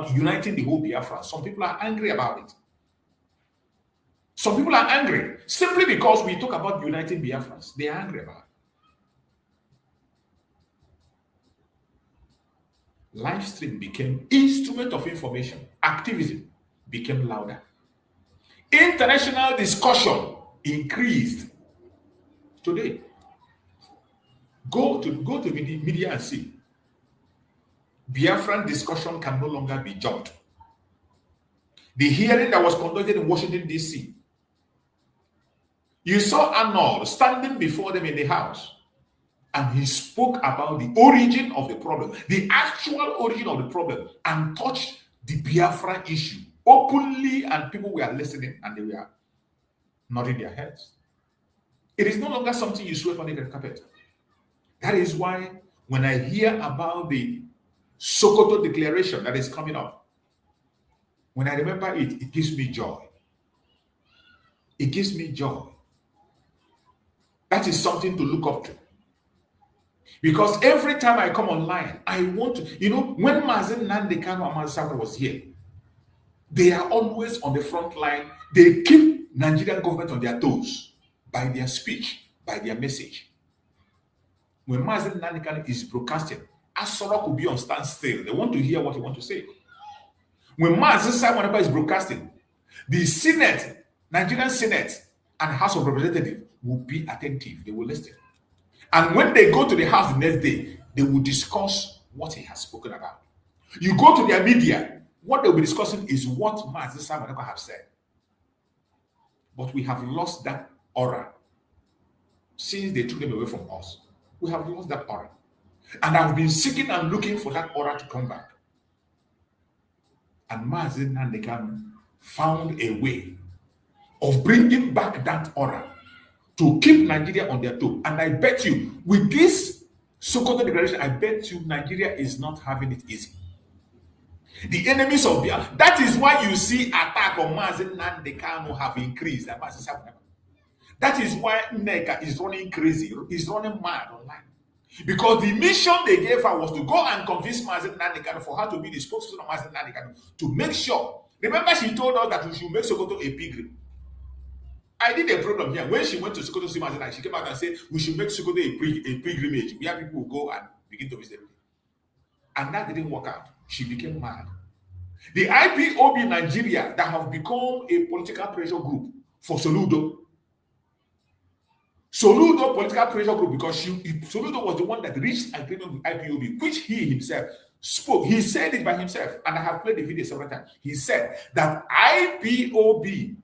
about uniting the whole Biafra. Some people are angry about it. Some people are angry simply because we talk about uniting Biafrans. They are angry about it. Live stream became instrument of information. Activism became louder. International discussion increased. Today, go to the media and see. Biafran discussion can no longer be jumped. The hearing that was conducted in Washington, D.C., you saw Arnold standing before them in the House, and he spoke about the origin of the problem, the actual origin of the problem, and touched the Biafra issue openly, and people were listening, and they were nodding their heads. It is no longer something you sweep under the carpet. That is why when I hear about the Sokoto declaration that is coming up, when I remember it, it gives me joy. It gives me joy. That is something to look up to. Because every time I come online, I want to, when Mazi Nnamdi Kanu and Mazi was here, they are always on the front line. They keep Nigerian government on their toes by their speech, by their message. When Mazi Nnamdi Kanu is broadcasting, Asoro could be on standstill. They want to hear what he wants to say. When Simon Ekpa is broadcasting, the Senate, Nigerian Senate and House of Representatives will be attentive. They will listen. And when they go to the house the next day, they will discuss what he has spoken about. You go to their media, what they'll be discussing is what Mazi Simon Ekpa have said. But we have lost that aura since they took them away from us. We have lost that aura. And I've been seeking and looking for that aura to come back. And Mazi Nnamdi Kanu found a way of bringing back that aura to keep Nigeria on their toe. And I bet you, with this Sokoto declaration, I bet you Nigeria is not having it easy. The enemies of Biafra, that is why you see attack on Mazi Nnamdi Kanu have increased. That is why Nneka is running crazy, is running mad online. Because the mission they gave her was to go and convince Mazi Nnamdi Kanu for her to be the spokesperson of Mazi Nnamdi Kanu to make sure. Remember, she told us that we should make Sokoto a pilgrim. I did a program here. When she went to Sokoto to see Mazi Nnamdi, she came out and said we should make Sokoto a pilgrimage where people will go and begin to visit everything. And that didn't work out. She became mad. The IPOB Nigeria that have become a political pressure group for Soludo. Soludo political pressure group, because Soludo was the one that reached agreement with IPOB, which he himself spoke. He said it by himself, and I have played the video several times. He said that IPOB,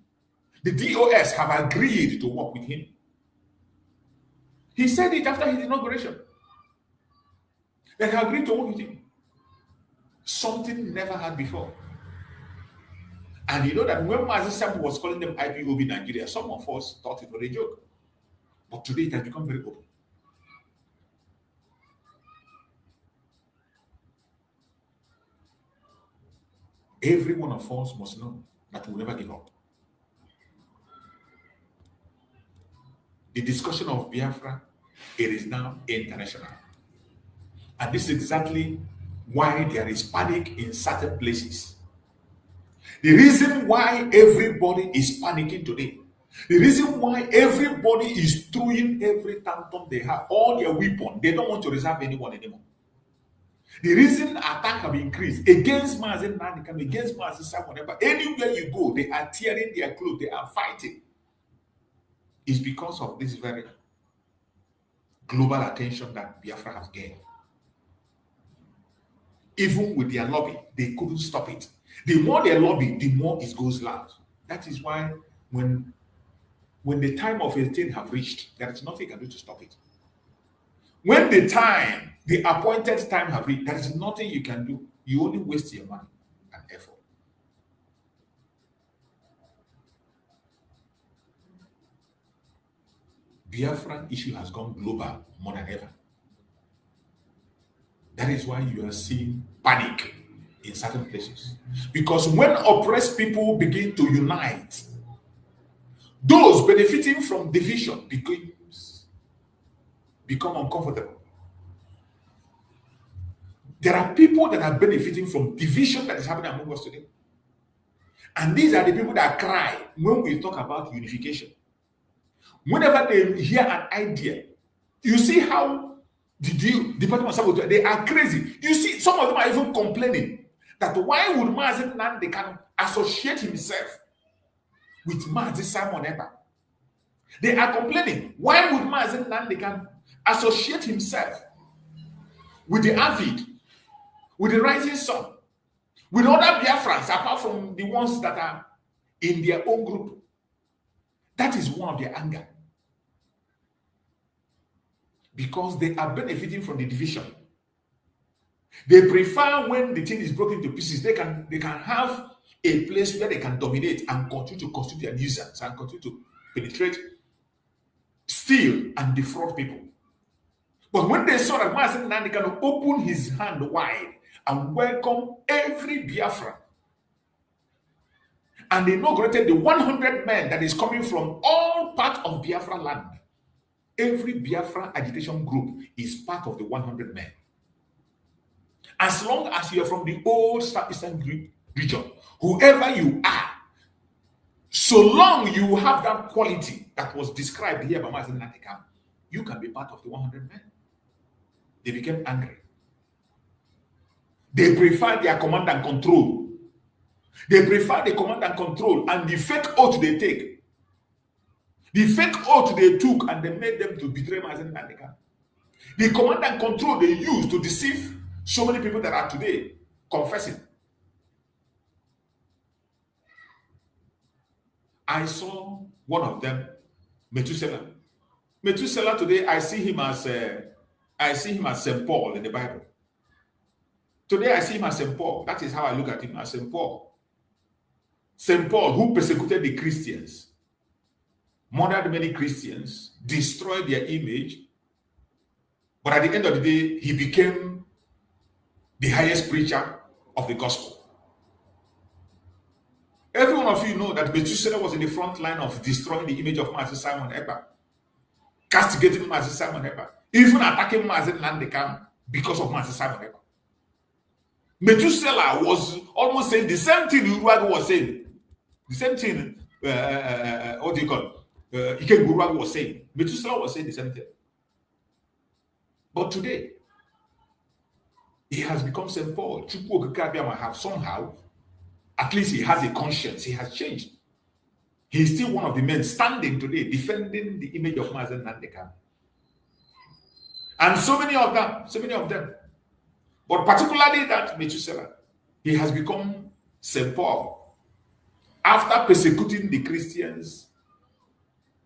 the DOS, have agreed to work with him. He said it after his inauguration. They have agreed to work with him. Something never had before. And you know that when Mazi Sambu was calling them IPOB Nigeria, some of us thought it was a joke. But today it has become very open. Every one of us must know that we will never give up. The discussion of Biafra, it is now international. And this is exactly why there is panic in certain places. The reason why everybody is panicking today, the reason why everybody is throwing every tantrum they have, all their weapons, they don't want to reserve anyone anymore. The reason attack have increased against Mazi Nnamdi Kanu, against Mazi Simon Ekpa, anywhere you go, they are tearing their clothes, they are fighting, is because of this very global attention that Biafra has gained. Even with their lobby, they couldn't stop it. The more they lobby, the more it goes loud. That is why when the time of a thing have reached, there is nothing you can do to stop it. When the appointed time have reached, there is nothing you can do. You only waste your money and effort. Biafran issue has gone global more than ever. That is why you are seeing panic in certain places. Because when oppressed people begin to unite, those benefiting from division become uncomfortable. There are people that are benefiting from division that is happening among us today. And these are the people that cry when we talk about unification. Whenever they hear an idea, you see how the Department of Sabotage, they are crazy. You see, some of them are even complaining that why would Mazi Nnamdi Kanu associate himself with Mazi Simon Ekpa? They are complaining, why would Mazi Nnamdi Kanu associate himself with the Avid, with the Rising Sun, with other Biafrans, apart from the ones that are in their own group? That is one of their anger. Because they are benefiting from the division. They prefer when the thing is broken to pieces, they can have a place where they can dominate and continue to constitute their nuisance and continue to penetrate, steal, and defraud people. But when they saw that Mazi Nnamdi Kanu open his hand wide and welcome every Biafran, and they inaugurated the 100 men that is coming from all parts of Biafra land. Every Biafra agitation group is part of the 100 men. As long as you are from the old Southeastern region, whoever you are, so long you have that quality that was described here by Mazi Nnamdi Kanu, you can be part of the 100 men. They became angry. They prefer their command and control. They prefer the command and control and the fake oath they take. The fake oath they took and they made them to betray Mazi Nnamdi Kanu. The command and control they used to deceive so many people that are today confessing. I saw one of them, Methuselah. Methuselah today, I see him as St. Paul in the Bible. Today I see him as St. Paul. That is how I look at him, as St. Paul. St. Paul, who persecuted the Christians, murdered many Christians, destroyed their image, but at the end of the day, he became the highest preacher of the gospel. Every one of you know that Methuselah was in the front line of destroying the image of Mazi Simon Ekpa, castigating Mazi Simon Ekpa, even attacking Mazi Nnamdi Kanu because of Mazi Simon Ekpa. Methuselah was almost saying the same thing Uruagu was saying. The same thing, what do you call it? Ike Uruagu was saying. Methuselah was saying the same thing. But today, he has become St. Paul. Chukwuokike Abiama have somehow, at least he has a conscience. He has changed. He is still one of the men standing today, defending the image of Mazi Nnamdi Kanu. And so many of them. But particularly that Methuselah, he has become St. Paul. After persecuting the Christians,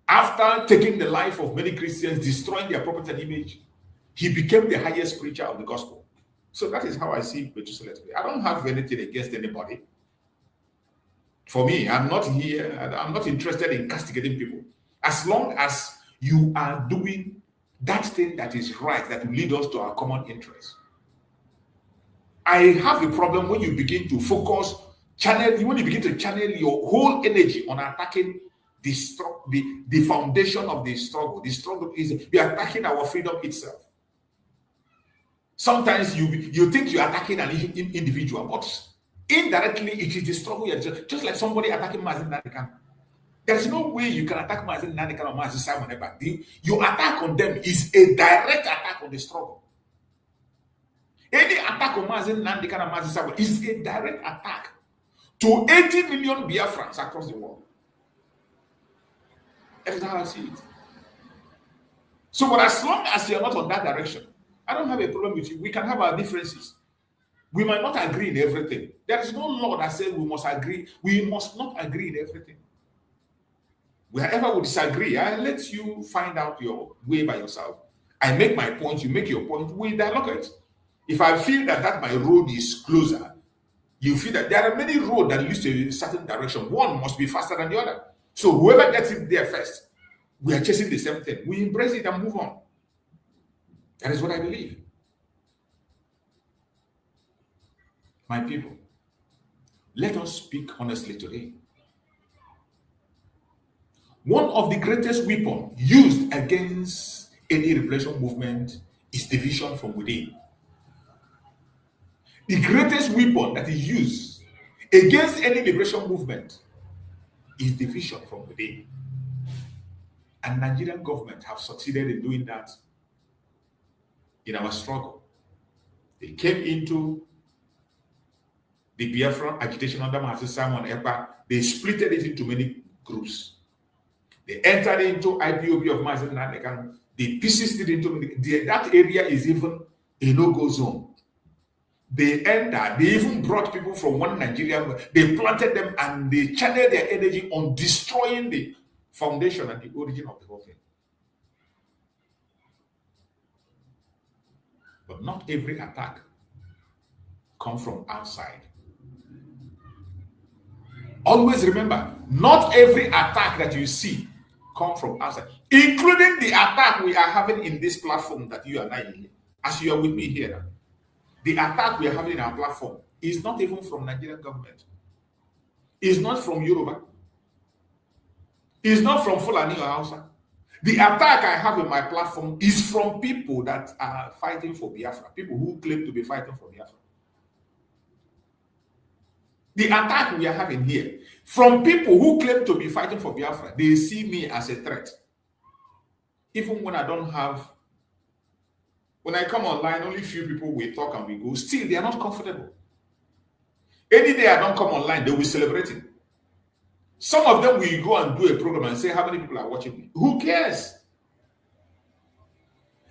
after taking the life of many Christians, destroying their property and image, he became the highest preacher of the gospel. So that is how I see Methuselah today. I don't have anything against anybody. For me, I'm not here, I'm not interested in castigating people. As long as you are doing that thing that is right, that will lead us to our common interest. I have a problem when you begin to focus, when you begin to channel your whole energy on attacking the foundation of the struggle. The struggle is you are attacking our freedom itself. Sometimes you think you're attacking an individual, but indirectly it is the struggle. Just like somebody attacking Mazi Nnamdi Kanu. There's no way you can attack Mazi Nnamdi Kanu or Mazi Simon Ekpa. Your attack on them is a direct attack on the struggle. Any attack on Mazi Nnamdi Kanu and Mazi Simon is a direct attack to 80 million Biafrans across the world. That is how I see it. So, but as long as you're not on that direction, I don't have a problem with you. We can have our differences. We might not agree in everything. There is no law that says we must agree. We must not agree in everything. Wherever we disagree, I let you find out your way by yourself. I make my point, you make your point, we dialogue it. If I feel that my road is closer, you feel that there are many roads that lead to a certain direction. One must be faster than the other. So whoever gets it there first, we are chasing the same thing. We embrace it and move on. That is what I believe. My people, let us speak honestly today. One of the greatest weapons used against any revolution movement is division from within. The greatest weapon that is used against any liberation movement is division from within. And Nigerian government have succeeded in doing that in our struggle. They came into the Biafra agitation under Mazi Simon Ekpa. They split it into many groups. They entered into IPOB of Mazi Nnamdi Kanu. They pieces it into that area is even a no-go zone. They entered, they even brought people from one Nigeria, they planted them and they channeled their energy on destroying the foundation and the origin of the whole thing. But not every attack comes from outside. Always remember, not every attack that you see comes from outside, including the attack we are having in this platform that you and I here, as you are with me here. The attack we are having in our platform is not even from Nigerian government. It's not from Yoruba. It's not from Fulani or Hausa. The attack I have in my platform is from people that are fighting for Biafra, people who claim to be fighting for Biafra. The attack we are having here, from people who claim to be fighting for Biafra, they see me as a threat. Even when I don't have, when I come online, only few people will talk and we go, still they are not comfortable. Any day I don't come online, they will celebrate it. Some of them will go and do a program and say, how many people are watching me? Who cares?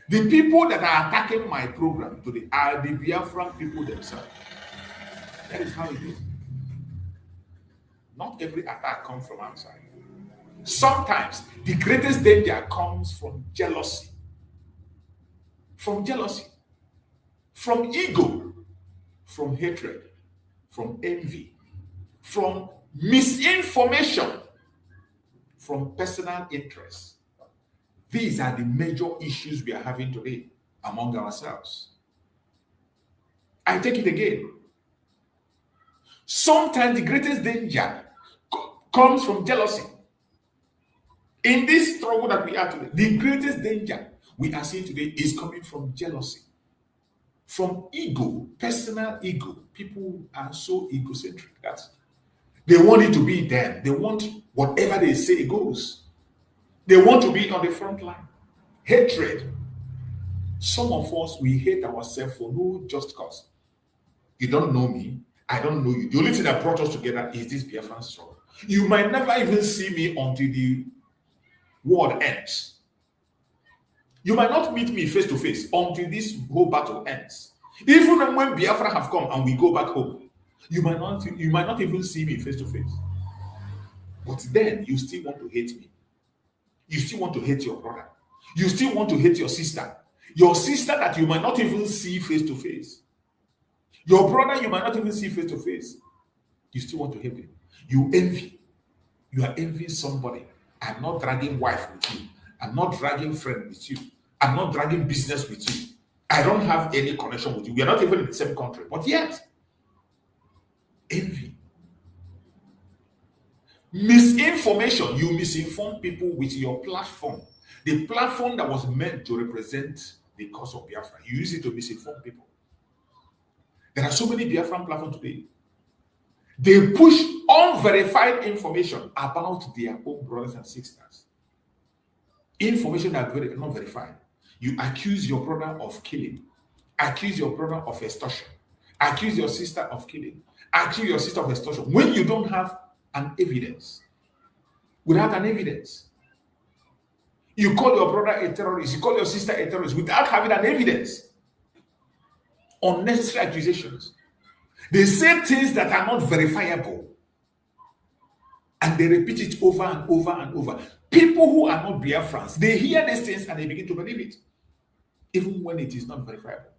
The people that are attacking my program today are the Biafran people themselves. That is how it is. Not every attack comes from outside. Sometimes the greatest danger comes from jealousy. From jealousy. From ego. From hatred. From envy. From misinformation. From personal interest. These are the major issues we are having today among ourselves. I take it again. Sometimes the greatest danger comes from jealousy. In this struggle that we are today, the greatest danger we are seeing today is coming from jealousy, from ego, personal ego. People are so egocentric that they want it to be them. They want whatever they say goes. They want to be on the front line. Hatred. Some of us, we hate ourselves for no just cause. You don't know me. I don't know you. The only thing that brought us together is this Biafran struggle. You might never even see me until the world ends. You might not meet me face to face until this whole battle ends. Even when Biafra have come and we go back home, you might not even see me face to face. But then you still want to hate me. You still want to hate your brother. You still want to hate your sister. Your sister that you might not even see face to face. Your brother you might not even see face to face. You still want to hate him. You envy. You are envying somebody. I'm not dragging wife with you. I'm not dragging friend with you. I'm not dragging business with you. I don't have any connection with you. We are not even in the same country. But yet, envy. Misinformation. You misinform people with your platform. The platform that was meant to represent the cause of Biafra. You use it to misinform people. There are so many Biafran platforms today. They push unverified information about their own brothers and sisters. Information that is not verified. You accuse your brother of killing. Accuse your brother of extortion. Accuse your sister of killing. Accuse your sister of extortion. When you don't have an evidence. Without an evidence. You call your brother a terrorist. You call your sister a terrorist without having an evidence. Unnecessary accusations. They say things that are not verifiable. And they repeat it over and over and over. People who are not Biafrans, they hear these things and they begin to believe it. Even when it is not verifiable.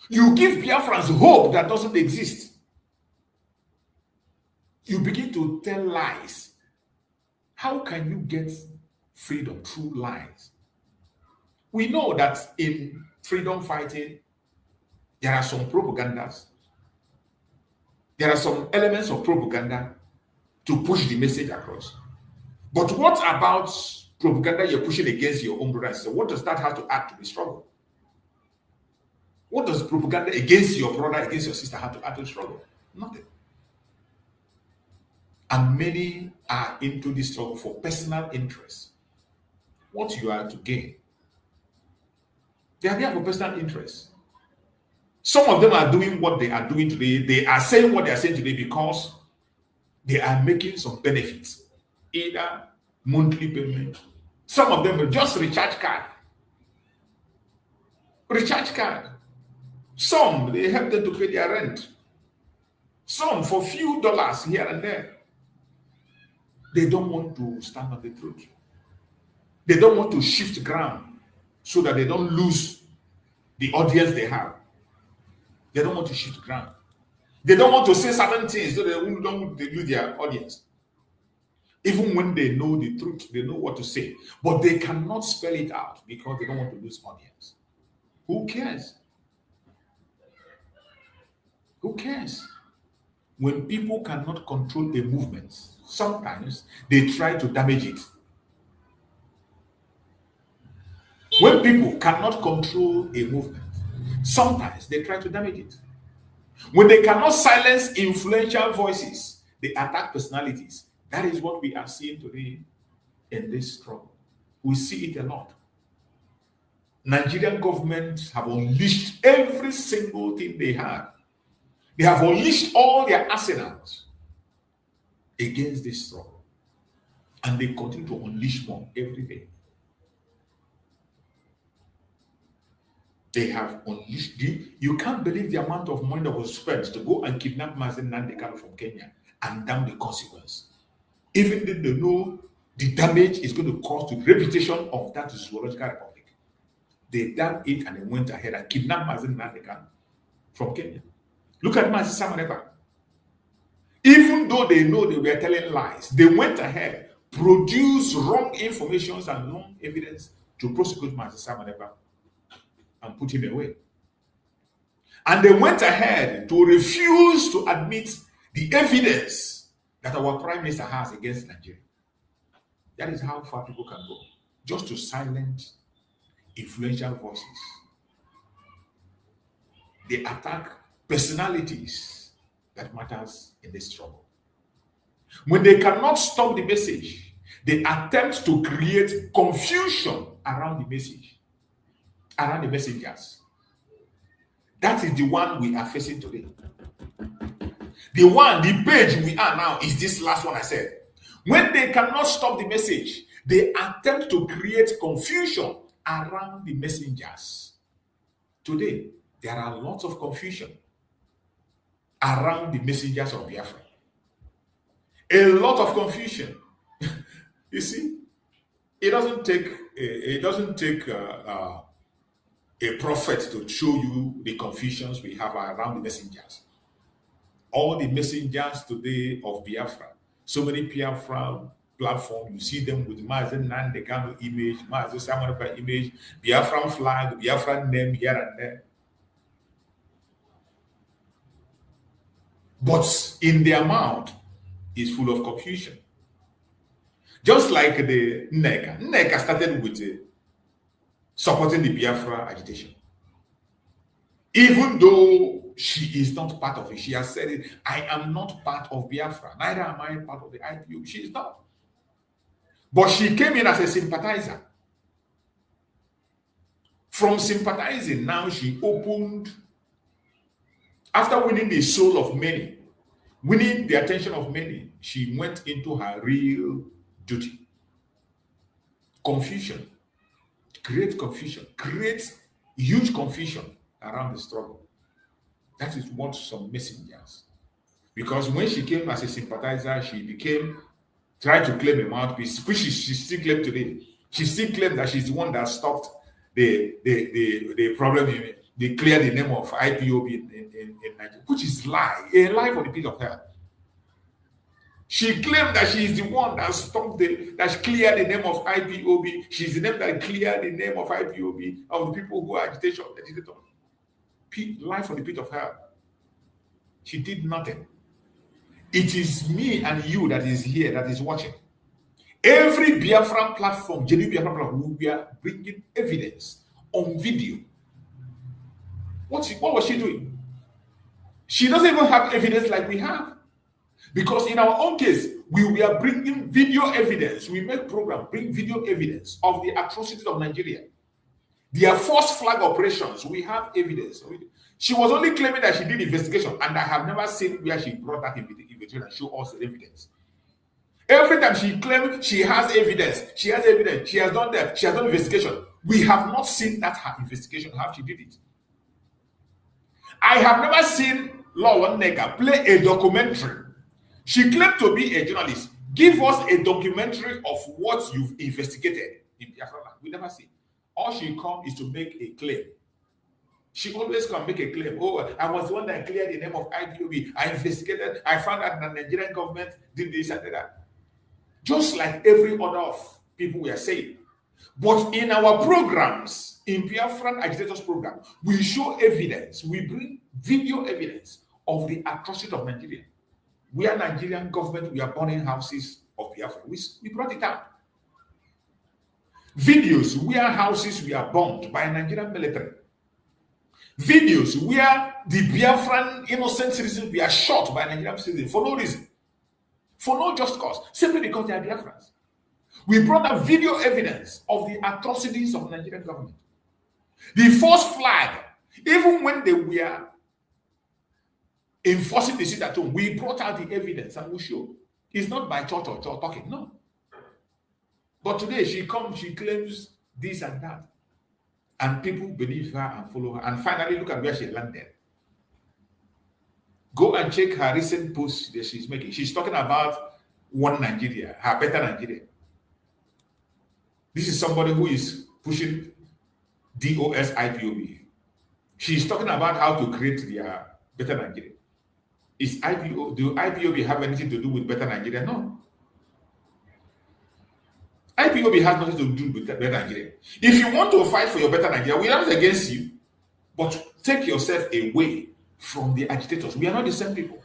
You give Biafrans hope that doesn't exist. You begin to tell lies. How can you get freedom through lies? We know that in freedom fighting, there are some propagandas. There are some elements of propaganda to push the message across. But what about propaganda you're pushing against your own brothers? So what does that have to add to the struggle? What does propaganda against your brother, against your sister have to struggle? Nothing. And many are into this struggle for personal interest. What you are to gain. They are there for personal interest. Some of them are doing what they are doing today. They are saying what they are saying today because they are making some benefits. Either monthly payment. Some of them will just recharge card. Recharge card. Some, they help them to pay their rent. Some for few dollars here and there. They don't want to stand on the truth. They don't want to shift ground so that they don't lose the audience they have. They don't want to shift ground. They don't want to say certain things so they don't lose their audience. Even when they know the truth, they know what to say. But they cannot spell it out because they don't want to lose audience. Who cares? Who cares? When people cannot control a movement, sometimes they try to damage it. When people cannot control a movement, sometimes they try to damage it. When they cannot silence influential voices, they attack personalities. That is what we are seeing today in this struggle. We see it a lot. Nigerian governments have unleashed every single thing they have. They have unleashed all their arsenals against this struggle. And they continue to unleash more every day. They have unleashed. You can't believe the amount of money that was spent to go and kidnap Mazi Nnamdi Kanu from Kenya and damn the consequence. Even if they know the damage is going to cause to the reputation of that zoological republic. They damned it and they went ahead and kidnapped Mazi Nnamdi Kanu from Kenya. Look at Simon Ekpa. Even though they know they were telling lies, they went ahead, produced wrong information and wrong evidence to prosecute Simon Ekpa and put him away. And they went ahead to refuse to admit the evidence that our Prime Minister has against Nigeria. That is how far people can go, just to silence influential voices. They attack personalities that matters in this struggle. When they cannot stop the message, they attempt to create confusion around the message, around the messengers. That is the one we are facing today. The page we are now is this last one I said. When they cannot stop the message, they attempt to create confusion around the messengers. Today, there are lots of confusion around the messengers of Biafra. A lot of confusion. You see, it doesn't take a prophet to show you the confusions we have around the messengers. All the messengers today of Biafra, so many Biafra platforms, you see them with Mazi Nnamdi Kanu image, Mazi Simon Ekpa image, Biafran flag, Biafran name here and there. But in their mouth is full of confusion. Just like the Nneka. Nneka started with supporting the Biafra agitation. Even though she is not part of it, she has said it, I am not part of Biafra, neither am I part of the IPOB. She is not. But she came in as a sympathizer. From sympathizing, now she opened, after winning the soul of many, winning the attention of many, she went into her real duty. Confusion. Create huge confusion around the struggle. That is what some messengers. Because when she came as a sympathizer, she tried to claim a mouthpiece, which she still claims today. She still claims that she's the one that stopped the problem. They cleared the name of IPOB in Nigeria, which is a lie for the pit of hell. She claimed that she is the one that stopped that cleared the name of IPOB. She's the name that cleared the name of IPOB, of the people who are agitators. Lie for the pit of hell. She did nothing. It is me and you that is here, that is watching. Every Biafran platform, genuine Biafran platform, we are bringing evidence on video. What was she doing? She doesn't even have evidence like we have. Because in our own case, we are bringing video evidence. We make program, bring video evidence of the atrocities of Nigeria. Their false flag operations, we have evidence. She was only claiming that she did investigation, and I have never seen where she brought that investigation and show us the evidence. Every time she claims she has evidence, she has done that, she has done investigation. We have not seen that her investigation, how she did it. I have never seen Law Nega play a documentary. She claimed to be a journalist. Give us a documentary of what you've investigated in Biafra. We never see. All she comes is to make a claim. She always can make a claim. Oh, I was the one that cleared the name of IPOB. I investigated. I found out the Nigerian government did this and that. Just like every other of people we are saying. But in our programs, in Biafran agitators program, we show evidence. We bring video evidence of the atrocity of Nigeria. We are Nigerian government. We are burning houses of Biafra. We brought it out. Videos where houses were bombed by Nigerian military. Videos where the Biafran innocent citizens were shot by Nigerian citizens for no reason. For no just cause. Simply because they are Biafrans. We brought out video evidence of the atrocities of the Nigerian government. The false flag, even when they were enforcing the sit at home, we brought out the evidence and we showed. It's not by church or church talking, no. But today she comes, she claims this and that. And people believe her and follow her. And finally, look at where she landed. Go and check her recent post that she's making. She's talking about one Nigeria, her better Nigeria. This is somebody who is pushing DOS IPOB. She's talking about how to create their better Nigeria. Do IPOB have anything to do with better Nigeria? No. IPOB has nothing to do with better Nigeria. If you want to fight for your better Nigeria, we are not against you, but take yourself away from the agitators. We are not the same people.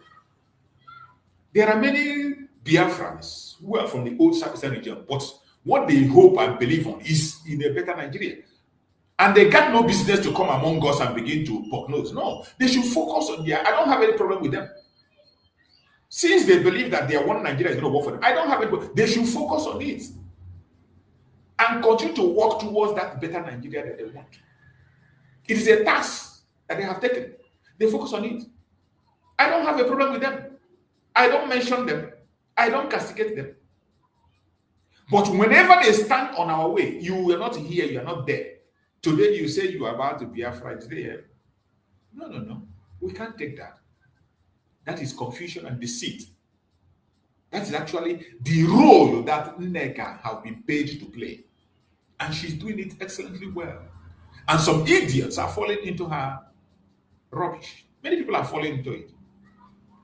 There are many Biafrans who are from the old Southeastern region, but what they hope and believe on is in a better Nigeria. And they got no business to come among us and begin to poke nose. No, they should focus on I don't have any problem with them. Since they believe that their one Nigeria is going to work for them, I don't have any problem. They should focus on it and continue to work towards that better Nigeria that they want. It is a task that they have taken. They focus on it. I don't have a problem with them. I don't mention them. I don't castigate them. But whenever they stand on our way, you are not here, you are not there. Today you say you are about to Biafra. Today, no. We can't take that. That is confusion and deceit. That is actually the role that Nneka has been paid to play. And she's doing it excellently well. And some idiots are falling into her rubbish. Many people are falling into it.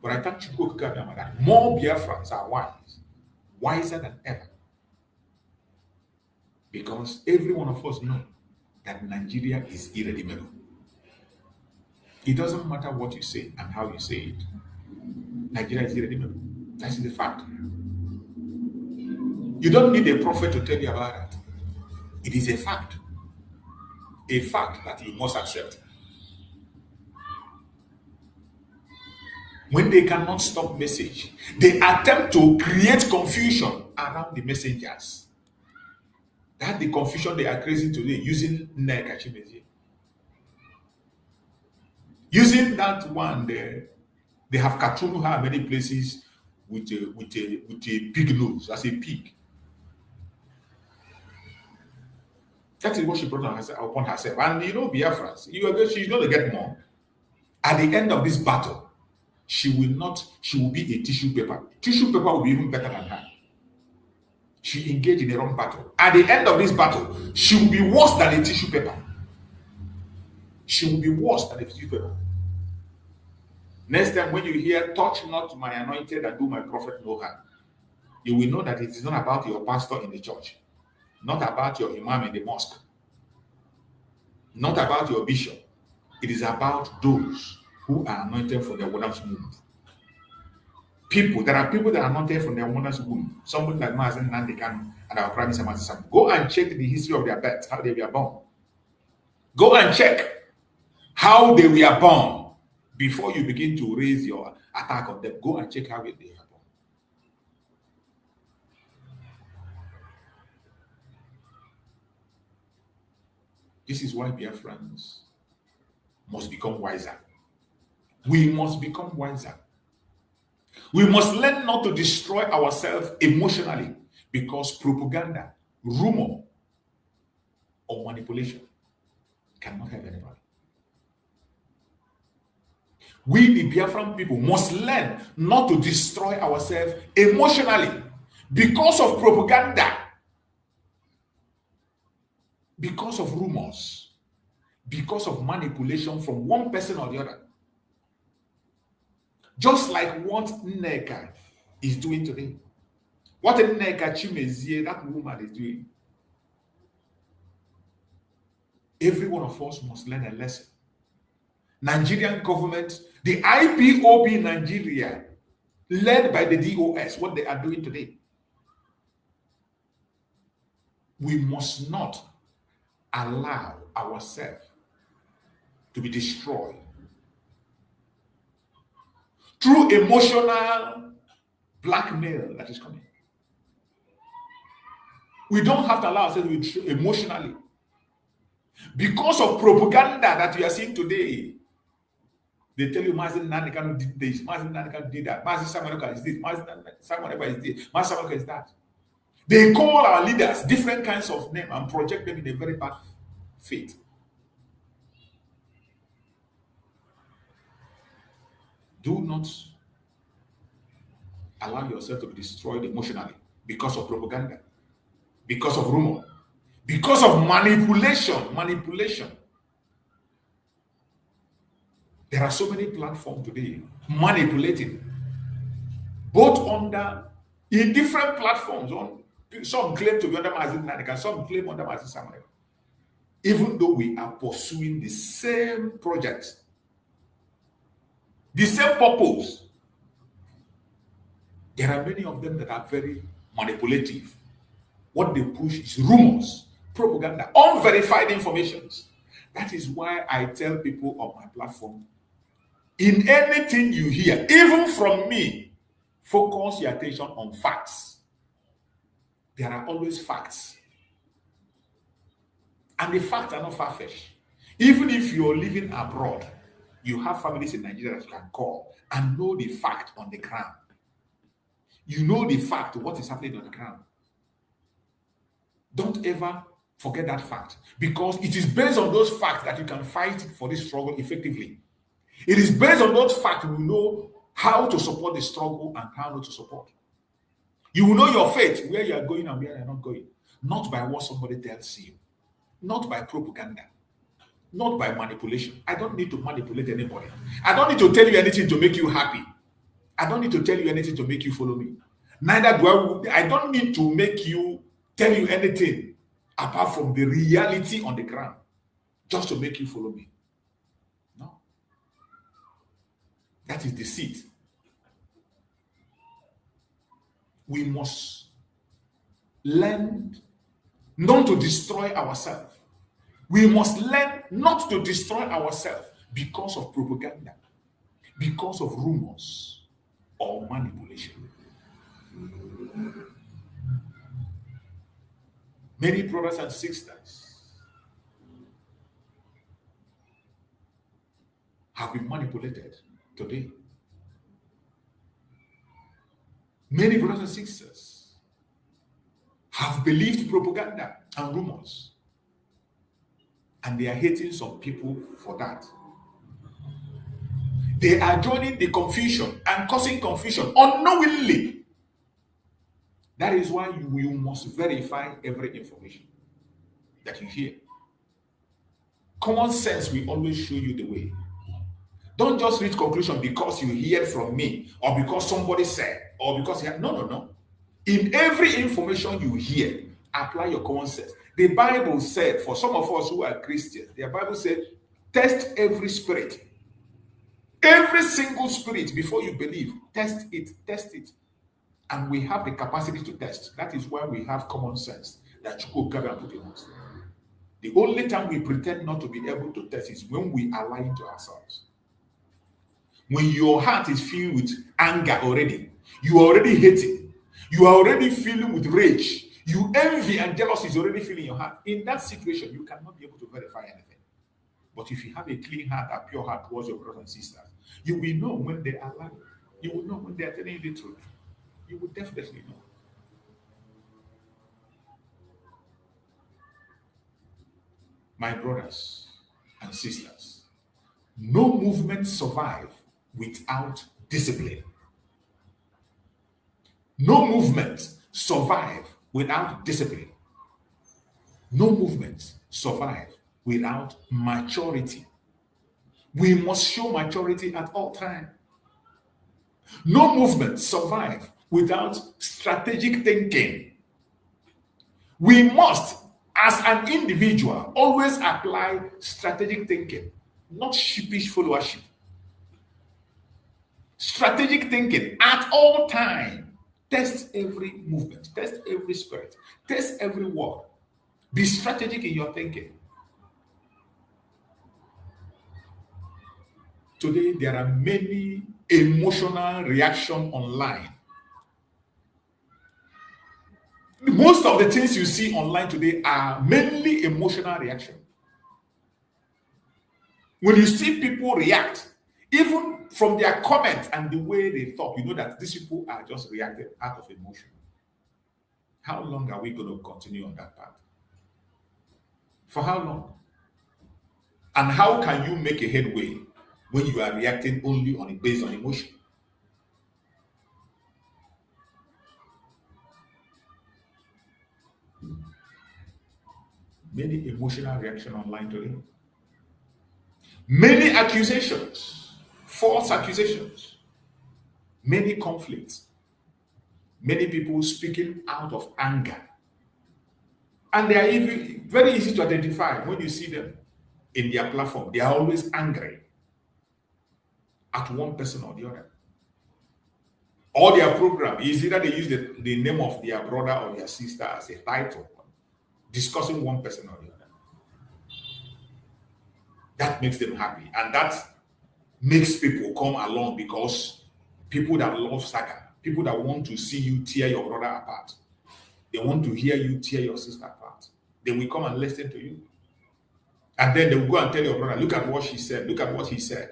But I thank Chukwuokike Abiama that more Biafrans are wise, wiser than ever. Because every one of us knows that Nigeria is irredeemable. It doesn't matter what you say and how you say it. Nigeria is irredeemable. That's the fact. You don't need a prophet to tell you about that. It is a fact. A fact that you must accept. When they cannot stop message, they attempt to create confusion around the messengers. That's the confusion they are creating today using Nneka Chimezie. Using that one, they have cartooned her many places with a pig nose, as a pig. That is what she brought upon herself. And you know, Biafrans, she's going to get more. At the end of this battle, she will be a tissue paper. Tissue paper will be even better than her. She engaged in a wrong battle. At the end of this battle, she will be worse than a tissue paper. She will be worse than a tissue paper. Next time when you hear, touch not my anointed and do my prophet no harm, you will know that it is not about your pastor in the church, not about your imam in the mosque, not about your bishop. It is about those who are anointed from their mother's womb. There are people that are anointed from their mother's womb. Someone like Mazi Nnamdi Kanu and our Prime Minister Mazi. Go and check the history of their birth, how they were born. Go and check. how they were born, before you begin to raise your attack on them. Go and check how they were born. This is why Biafrans must become wiser. We must become wiser. We must learn not to destroy ourselves emotionally because propaganda, rumor, or manipulation cannot help anybody. We, the Biafran people, must learn not to destroy ourselves emotionally because of propaganda, because of rumors, because of manipulation from one person or the other. Just like what Nneka is doing today. What Nneka Chimezie, that woman, is doing. Every one of us must learn a lesson. Nigerian government, the IPOB Nigeria, led by the DOS, what they are doing today. We must not allow ourselves to be destroyed through emotional blackmail that is coming. We don't have to allow ourselves to be emotionally. Because of propaganda that we are seeing today, they tell you Mazi Nnamdi Kanu did this, Mazi Nnamdi Kanu did that, Mazi Simon Ekpa is this, Mazi Simon Ekpa is this, Mazi Simon Ekpa is that. They call our leaders different kinds of names and project them in a very bad faith. Do not allow yourself to be destroyed emotionally because of propaganda, because of rumor, because of manipulation. There are so many platforms today manipulating, both in different platforms. Some claim to be under Mazi Nnamdi Kanu, some claim under Mazi Simon Ekpa. Even though we are pursuing the same project, the same purpose, there are many of them that are very manipulative. What they push is rumors, propaganda, unverified informations. That is why I tell people on my platform, in anything you hear, even from me, focus your attention on facts. There are always facts. And the facts are not far-fetched. Even if you're living abroad, you have families in Nigeria that you can call and know the fact on the ground. You know the fact of what is happening on the ground. Don't ever forget that fact, because it is based on those facts that you can fight for this struggle effectively. It is based on those facts you will know how to support the struggle and how not to support. You will know your faith, where you are going and where you are not going, not by what somebody tells you, not by propaganda, not by manipulation. I don't need to manipulate anybody. I don't need to tell you anything to make you happy. I don't need to tell you anything to make you follow me. Neither do I don't need to tell you anything apart from the reality on the ground just to make you follow me. No. That is deceit. We must learn not to destroy ourselves. We must learn not to destroy ourselves because of propaganda, because of rumors or manipulation. Many brothers and sisters have been manipulated today. Many brothers and sisters have believed propaganda and rumors, and they are hating some people for that. They are joining the confusion and causing confusion unknowingly. That is why you must verify every information that you hear. Common sense will always show you the way. Don't just reach conclusion because you hear from me or because somebody said or because no. In every information you hear, apply your common sense. The Bible said, for some of us who are Christians, the Bible said, test every spirit. Every single spirit before you believe. Test it. And we have the capacity to test. That is why we have common sense that Chukwuokike Abiama put in us. The only time we pretend not to be able to test is when we are lying to ourselves. When your heart is filled with anger already, you are already hating, you are already feeling with rage, you envy and jealousy is already filling your heart. In that situation, you cannot be able to verify anything. But if you have a clean heart, a pure heart towards your brothers and sisters, you will know when they are lying. You will know when they are telling you the truth. You will definitely know. My brothers and sisters, no movement survives without discipline. No movement survives without discipline. No movement survives without maturity. We must show maturity at all times. No movement survives without strategic thinking. We must, as an individual, always apply strategic thinking, not sheepish followership. Strategic thinking at all times. Test every movement, test every spirit, test every word. Be strategic in your thinking. Today, there are many emotional reactions online. Most of the things you see online today are mainly emotional reaction. When you see people react, even from their comments and the way they talk, you know that these people are just reacting out of emotion. How long are we going to continue on that path? For how long? And how can you make a headway when you are reacting only based on emotion? Many emotional reaction online today. Many accusations, false accusations, many conflicts, many people speaking out of anger. And they are even very easy to identify when you see them in their platform. They are always angry at one person or the other. Or their program is either they use the name of their brother or their sister as a title, discussing one person or the other. That makes them happy. And that makes people come along, because people that love saga, people that want to see you tear your brother apart, they want to hear you tear your sister apart, they will come and listen to you. And then they will go and tell your brother, look at what she said, look at what he said.